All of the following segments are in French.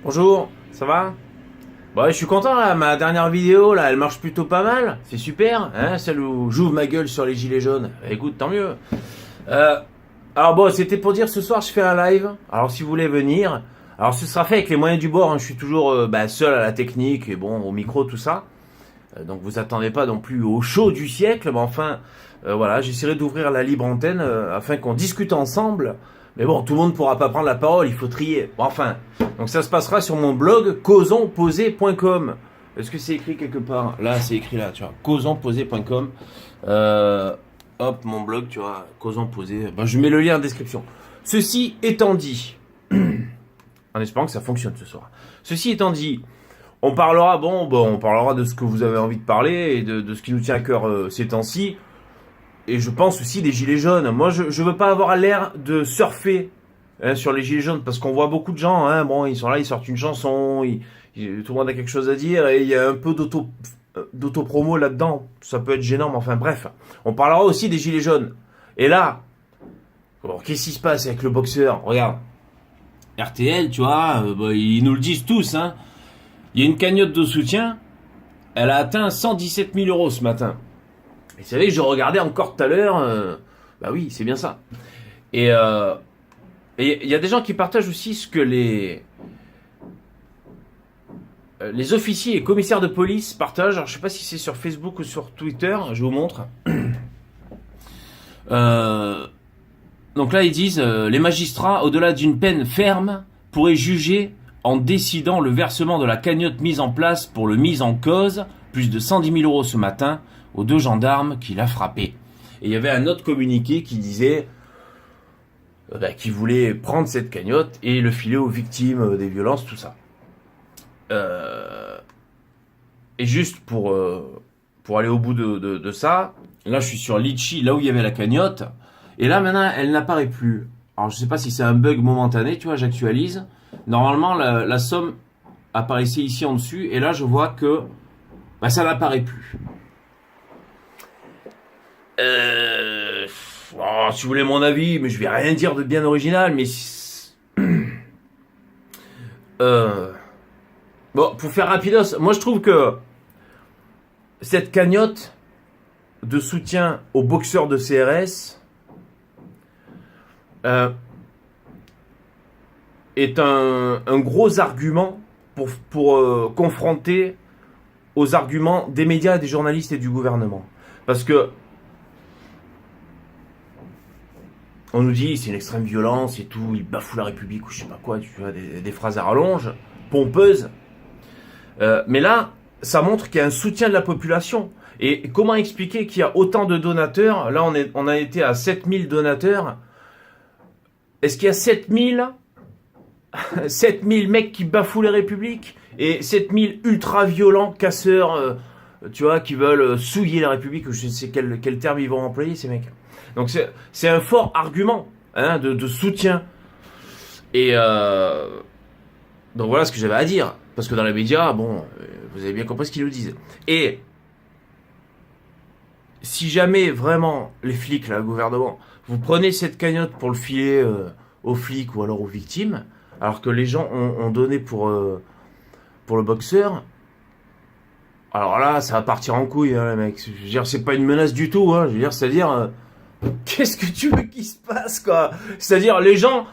Bonjour, ça va? Bah, je suis content là, ma dernière vidéo là, elle marche plutôt pas mal, c'est super, hein, celle où j'ouvre ma gueule sur les gilets jaunes. Écoute, tant mieux. Euh, alors bon, c'était pour dire ce soir je fais un live, alors si vous voulez venir, alors ce sera fait avec les moyens du bord, hein, je suis toujours seul à la technique et bon, au micro, tout ça. Donc vous attendez pas non plus au show du siècle, mais enfin, voilà, j'essaierai d'ouvrir la libre antenne afin qu'on discute ensemble. Mais bon, tout le monde pourra pas prendre la parole, il faut trier. Bon, enfin, donc ça se passera sur mon blog causonsposés.com. Est-ce que c'est écrit quelque part? Là, c'est écrit là, tu vois, causonsposés.com. Hop, mon blog, tu vois, causonsposés. Ben, je mets le lien en description. Ceci étant dit, en espérant que ça fonctionne ce soir. Ceci étant dit, on parlera, on parlera de ce que vous avez envie de parler et de ce qui nous tient à cœur ces temps-ci. Et je pense aussi des gilets jaunes. Moi, je veux pas avoir l'air de surfer sur les gilets jaunes parce qu'on voit beaucoup de gens. Hein, bon, ils sont là, ils sortent une chanson, tout le monde a quelque chose à dire et il y a un peu d'auto-promo là-dedans. Ça peut être gênant, mais enfin bref. On parlera aussi des gilets jaunes. Et là, bon, qu'est-ce qui se passe avec le boxeur? Regarde, RTL, tu vois, ils nous le disent tous, hein. Il y a une cagnotte de soutien, elle a atteint 117 000 euros ce matin. Et vous savez, je regardais encore tout à l'heure, bah oui, c'est bien ça. Et il y a des gens qui partagent aussi ce que les officiers et commissaires de police partagent. Alors, je sais pas si c'est sur Facebook ou sur Twitter, je vous montre. Donc là, ils disent, les magistrats, au-delà d'une peine ferme, pourraient juger en décidant le versement de la cagnotte mise en place pour le mis en cause, plus de 110 000 euros ce matin, aux 2 gendarmes qui l'a frappé. Et il y avait un autre communiqué qui disait qu'il voulait prendre cette cagnotte et le filer aux victimes des violences, tout ça. Et juste pour aller au bout de ça, là je suis sur Litchi, là où il y avait la cagnotte, et là maintenant elle n'apparaît plus. Alors je sais pas si c'est un bug momentané, tu vois, j'actualise. Normalement la somme apparaissait ici en dessus, et là je vois que ça n'apparaît plus. Si vous voulez mon avis, mais je vais rien dire de bien original, mais bon, pour faire rapidos, moi je trouve que cette cagnotte de soutien aux boxeurs de CRS est un gros argument pour confronter aux arguments des médias, des journalistes et du gouvernement. Parce que on nous dit c'est une extrême violence et tout, il bafoue la République ou je sais pas quoi, tu vois, des phrases à rallonge, pompeuses. Mais là, ça montre qu'il y a un soutien de la population. Et comment expliquer qu'il y a autant de donateurs? Là, on a été à 7000 donateurs. Est-ce qu'il y a 7000 mecs qui bafouent les républiques et 7000 ultra violents casseurs, tu vois, qui veulent souiller la République, ou je sais quel terme ils vont employer ces mecs. Donc c'est un fort argument, hein, de soutien. Et donc voilà ce que j'avais à dire, parce que dans les médias, vous avez bien compris ce qu'ils nous disent. Et si jamais vraiment les flics, là, le gouvernement, vous prenez cette cagnotte pour le filer aux flics ou alors aux victimes, alors que les gens ont donné pour le boxeur, alors là, ça va partir en couille, hein, les mecs. Je veux dire, c'est pas une menace du tout, hein. Je veux dire, c'est-à-dire, qu'est-ce que tu veux qu'il se passe, quoi? C'est-à-dire, les gens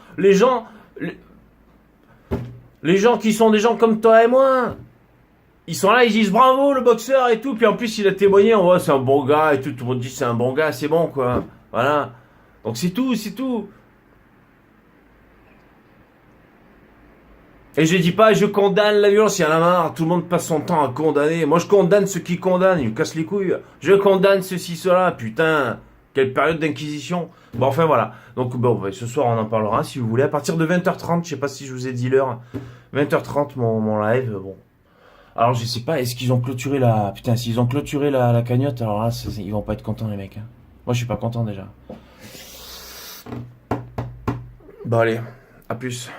qui sont des gens comme toi et moi, ils sont là, ils disent bravo le boxeur et tout, puis en plus il a témoigné, on voit c'est un bon gars et tout le monde dit c'est un bon gars, c'est bon quoi, voilà. Donc c'est tout. Et je dis pas je condamne la violence, il y en a marre, tout le monde passe son temps à condamner. Moi je condamne ceux qui condamnent, ils me cassent les couilles. Je condamne ceci, cela, putain, quelle période d'inquisition. Bon enfin voilà, donc ce soir on en parlera si vous voulez, à partir de 20h30, je sais pas si je vous ai dit l'heure, 20h30 mon live, bon. Alors je sais pas, est-ce qu'ils ont clôturé la... Putain, s'ils ont clôturé la cagnotte, alors là, ils vont pas être contents les mecs. Hein. Moi je suis pas content déjà. Bon allez, à plus.